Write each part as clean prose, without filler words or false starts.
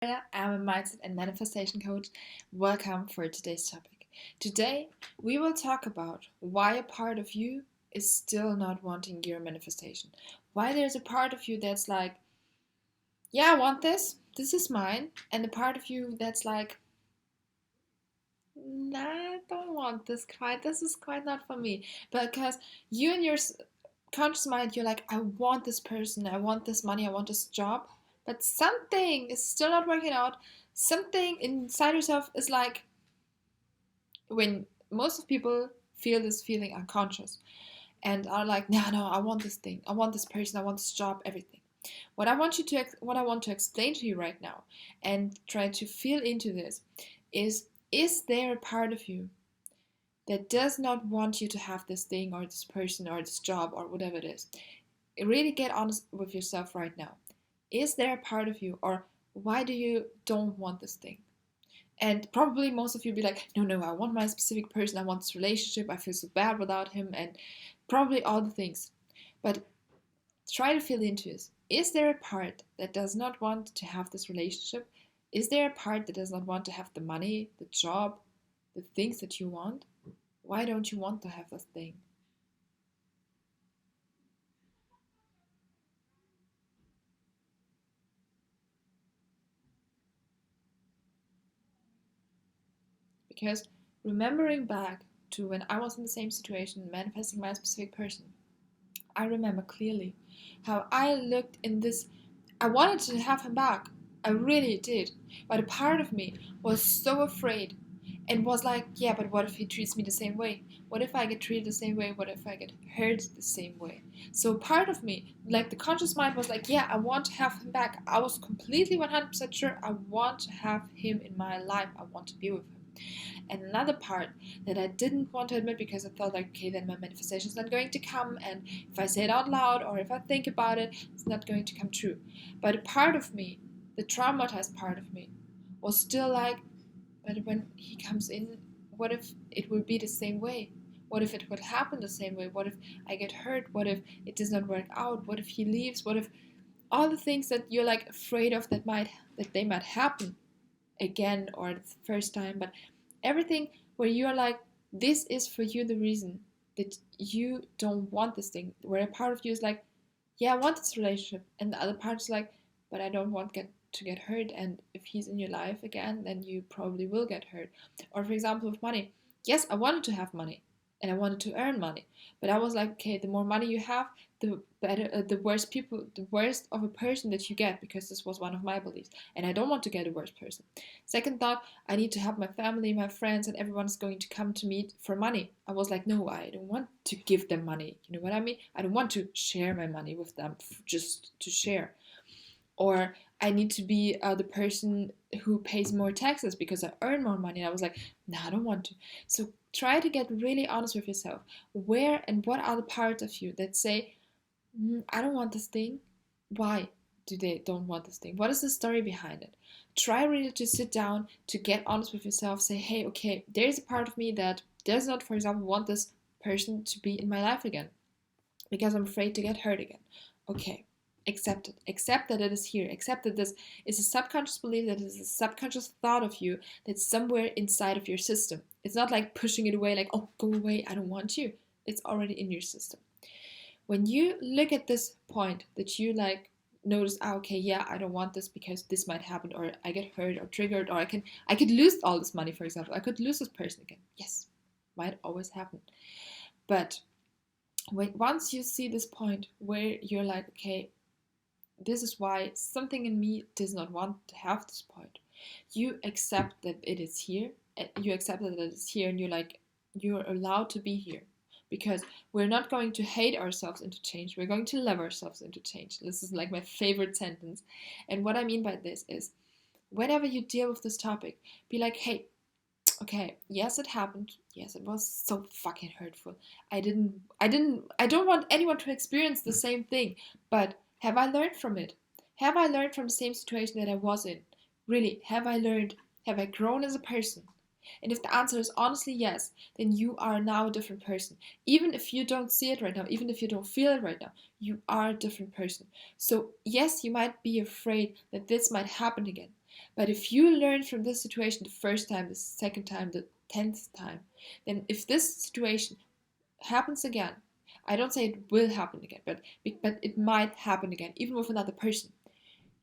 I'm a mindset and manifestation coach. Welcome for today's topic. Today, we will talk about why a part of you is still not wanting your manifestation. Why there's a part of you that's like, yeah, I want this. This is mine. And a part of you that's like, nah, I don't want this quite. This is quite not for me. Because you and your conscious mind, you're like, I want this person, I want this money, I want this job, but something is still not working out. Something inside yourself is like, when most of people feel this feeling unconscious and are like, no, no, I want this thing, I want this person, I want this job, everything. What I want to explain to you right now, and try to feel into this, is there a part of you that does not want you to have this thing or this person or this job or whatever it is? Really get honest with yourself right now. Is there a part of you, or why do you don't want this thing? And probably most of you be like, no, no, I want my specific person, I want this relationship, I feel so bad without him, and probably all the things. But try to feel into this. Is there a part that does not want to have this relationship? Is there a part that does not want to have the money, the job, the things that you want? Why don't you want to have this thing? Because remembering back to when I was in the same situation, manifesting my specific person, I remember clearly how I looked in this. I wanted to have him back. I really did. But a part of me was so afraid and was like, yeah, but what if he treats me the same way? What if I get treated the same way? What if I get hurt the same way? So part of me, like the conscious mind, was like, yeah, I want to have him back. I was completely 100% sure I want to have him in my life. I want to be with him. And another part that I didn't want to admit because I felt like, okay, then my manifestation is not going to come, and if I say it out loud or if I think about it, it's not going to come true. But a part of me, the traumatized part of me, was still like, but when he comes in, what if it will be the same way? What if it will happen the same way? What if I get hurt? What if it does not work out? What if he leaves? What if all the things that you're like afraid of that they might happen again or the first time, but everything where you're like, this is for you the reason that you don't want this thing, where a part of you is like, yeah, I want this relationship, and the other part is like, but I don't want to get hurt, and if he's in your life again, then you probably will get hurt. Or for example, with money, yes, I wanted to have money and I wanted to earn money, but I was like, okay, the more money you have, the better, the worst of a person that you get, because this was one of my beliefs, and I don't want to get a worse person. Second thought, I need to help my family, my friends, and everyone's going to come to me for money. I was like, no, I don't want to give them money. You know what I mean? I don't want to share my money with them just to share. Or I need to be the person who pays more taxes because I earn more money. And I was like, no, I don't want to. So try to get really honest with yourself. Where and what are the parts of you that say, I don't want this thing? Why do they don't want this thing? What is the story behind it? Try really to sit down, to get honest with yourself. Say, hey, okay, there's a part of me that does not, for example, want this person to be in my life again because I'm afraid to get hurt again. Okay, accept it. Accept that it is here. Accept that this is a subconscious belief, that it is a subconscious thought of you that's somewhere inside of your system. It's not like pushing it away, like, oh, go away, I don't want you. It's already in your system. When you look at this point that you like notice, okay, yeah, I don't want this because this might happen, or I get hurt or triggered, or I could lose all this money, for example. I could lose this person again. Yes, might always happen. But once you see this point where you're like, okay, this is why something in me does not want to have this point, you accept that it is here, and you accept that it is here, and you're like, you're allowed to be here, because we're not going to hate ourselves into change, we're going to love ourselves into change. This is like my favorite sentence. And what I mean by this is, whenever you deal with this topic, be like, hey, okay, yes, it happened. Yes, it was so fucking hurtful. I don't want anyone to experience the same thing. But have I learned from it? Have I learned from the same situation that I was in? Really, have I learned? Have I grown as a person? And if the answer is honestly yes, then you are now a different person. Even if you don't see it right now, even if you don't feel it right now, you are a different person. So yes, you might be afraid that this might happen again. But if you learn from this situation the first time, the second time, the 10th time, then if this situation happens again, I don't say it will happen again, but it might happen again, even with another person.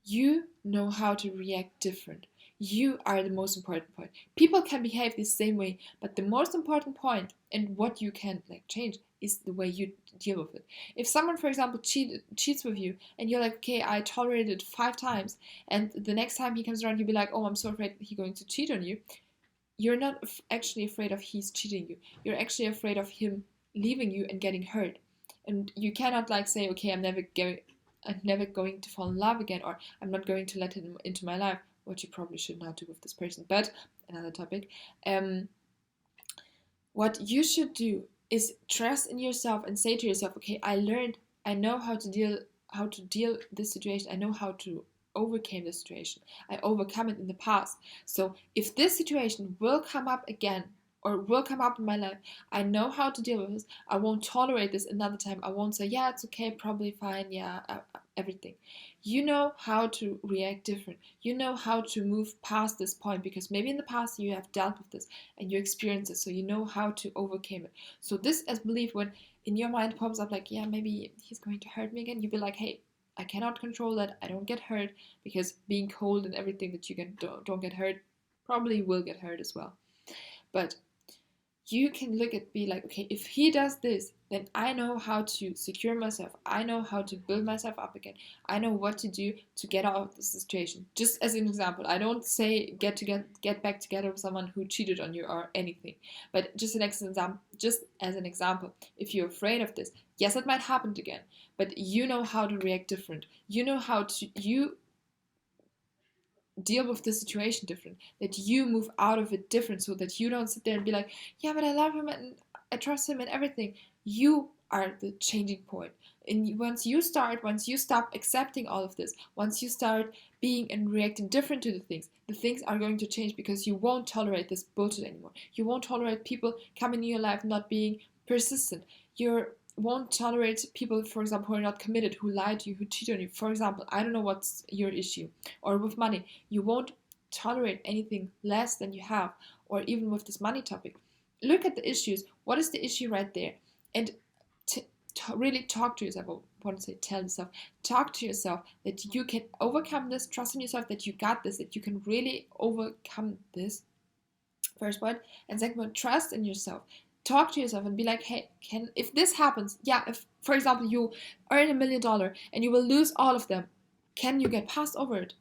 You know how to react different. You are the most important point. People can behave the same way, but the most important point and what you can change is the way you deal with it. If someone, for example, cheats with you, and you're like, okay, I tolerated it 5 times, and the next time he comes around, you'll be like, oh, I'm so afraid he's going to cheat on you. You're not actually afraid of he's cheating you. You're actually afraid of him leaving you and getting hurt. And you cannot say, okay, I'm never going to fall in love again, or I'm not going to let him into my life, which you probably should not do with this person. But another topic. What you should do is trust in yourself and say to yourself, okay, I know how to deal this situation. I know how to overcame this situation. I overcome it in the past. So if this situation will come up again, or will come up in my life, I know how to deal with this. I won't tolerate this another time. I won't say, yeah, it's okay, probably fine, yeah, everything. You know how to react different. You know how to move past this point, because maybe in the past you have dealt with this and you experienced it, so you know how to overcome it. So this as belief, when in your mind pops up like, yeah, maybe he's going to hurt me again, you be like, hey, I cannot control that. I don't get hurt, because being cold and everything that you don't get hurt probably will get hurt as well. But you can be like, okay, if he does this, then I know how to secure myself. I know how to build myself up again. I know what to do to get out of the situation. Just as an example, I don't say get back together with someone who cheated on you or anything. But just as an example, if you're afraid of this, yes, it might happen again, but you know how to react different. You know how to deal with the situation different, that you move out of it different, so that you don't sit there and be like, yeah, but I love him and I trust him and everything. You are the changing point. And once you stop accepting all of this, once you start being and reacting different to the things are going to change, because you won't tolerate this bullshit anymore. You won't tolerate people coming in your life not being persistent. You won't tolerate people, for example, who are not committed, who lie to you, who cheat on you. For example, I don't know what's your issue. Or with money, you won't tolerate anything less than you have. Or even with this money topic, look at the issues. What is the issue right there? And really talk to yourself. I want to say tell yourself. Talk to yourself that you can overcome this. Trust in yourself that you got this, that you can really overcome this. First point. And second point, trust in yourself. Talk to yourself and be like, hey, if this happens, yeah, if, for example, you earn $1 million and you will lose all of them, can you get past over it?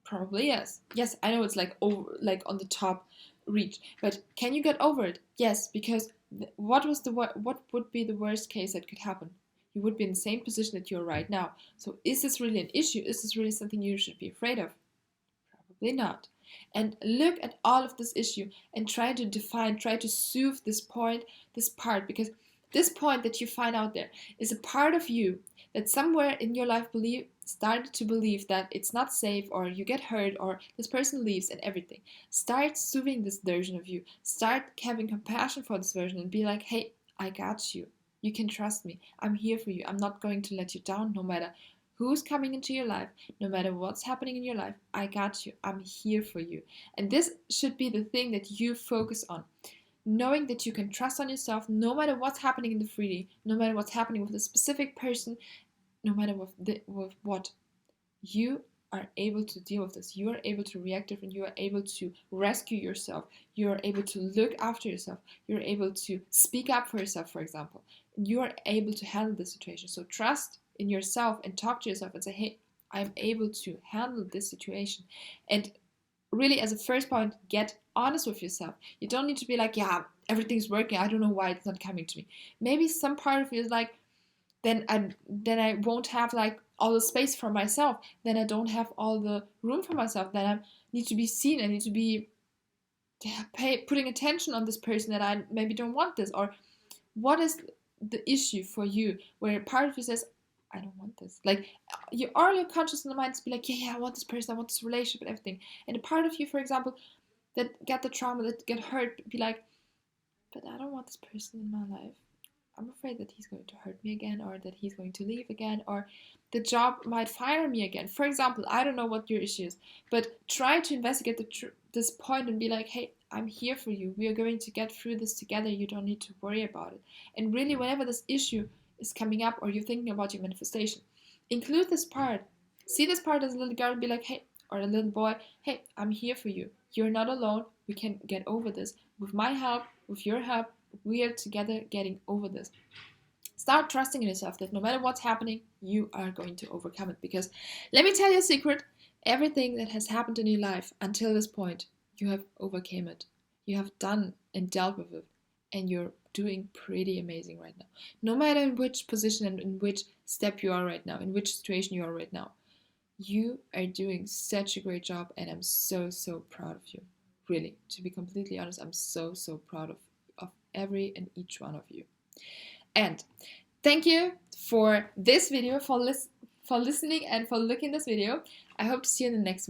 Probably yes. Yes, I know it's on the top reach, but can you get over it? Yes, because what would be the worst case that could happen? You would be in the same position that you're right now. So is this really an issue? Is this really something you should be afraid of? Probably not. And look at all of this issue and try to soothe this part, because this point that you find out there is a part of you that somewhere in your life started to believe that it's not safe, or you get hurt, or this person leaves and everything. Start soothing this version of you. Start having compassion for this version and be like, hey, I got you. You can trust me. I'm here for you. I'm not going to let you down, no matter who's coming into your life, no matter what's happening in your life. I got you. I'm here for you. And this should be the thing that you focus on. Knowing that you can trust on yourself, no matter what's happening in the 3D, no matter what's happening with a specific person, no matter with what, you are able to deal with this. You are able to react different. You are able to rescue yourself. You are able to look after yourself. You're able to speak up for yourself, for example. You are able to handle the situation. So trust in yourself and talk to yourself and say, hey, I'm able to handle this situation. And really, as a first point, get honest with yourself. You don't need to be like, yeah, everything's working. I don't know why it's not coming to me. Maybe some part of you is like, then I won't have all the space for myself. Then I don't have all the room for myself. Then I need to be seen. I need to be putting attention on this person that I maybe don't want this. Or what is the issue for you, where part of you says, I don't want this. Your conscious in the mind is be like, yeah, I want this person, I want this relationship and everything. And a part of you, for example, that got the trauma, that get hurt, be like, but I don't want this person in my life. I'm afraid that he's going to hurt me again, or that he's going to leave again, or the job might fire me again. For example, I don't know what your issue is, but try to investigate this point and be like, hey, I'm here for you. We are going to get through this together. You don't need to worry about it. And really, whenever this issue is coming up or you're thinking about your manifestation, include this part. See this part as a little girl and be like, hey, or a little boy, hey, I'm here for you. You're not alone. We can get over this. With my help, with your help, we are together getting over this. Start trusting in yourself that no matter what's happening, you are going to overcome it. Because let me tell you a secret, everything that has happened in your life until this point, you have overcame it. You have done and dealt with it. And you're doing pretty amazing right now. No matter in which position and in which step you are right now, in which situation you are right now. You are doing such a great job, and I'm so, so proud of you. Really, to be completely honest, I'm so, so proud of every and each one of you. And thank you for this video, for listening and for looking this video. I hope to see you in the next video.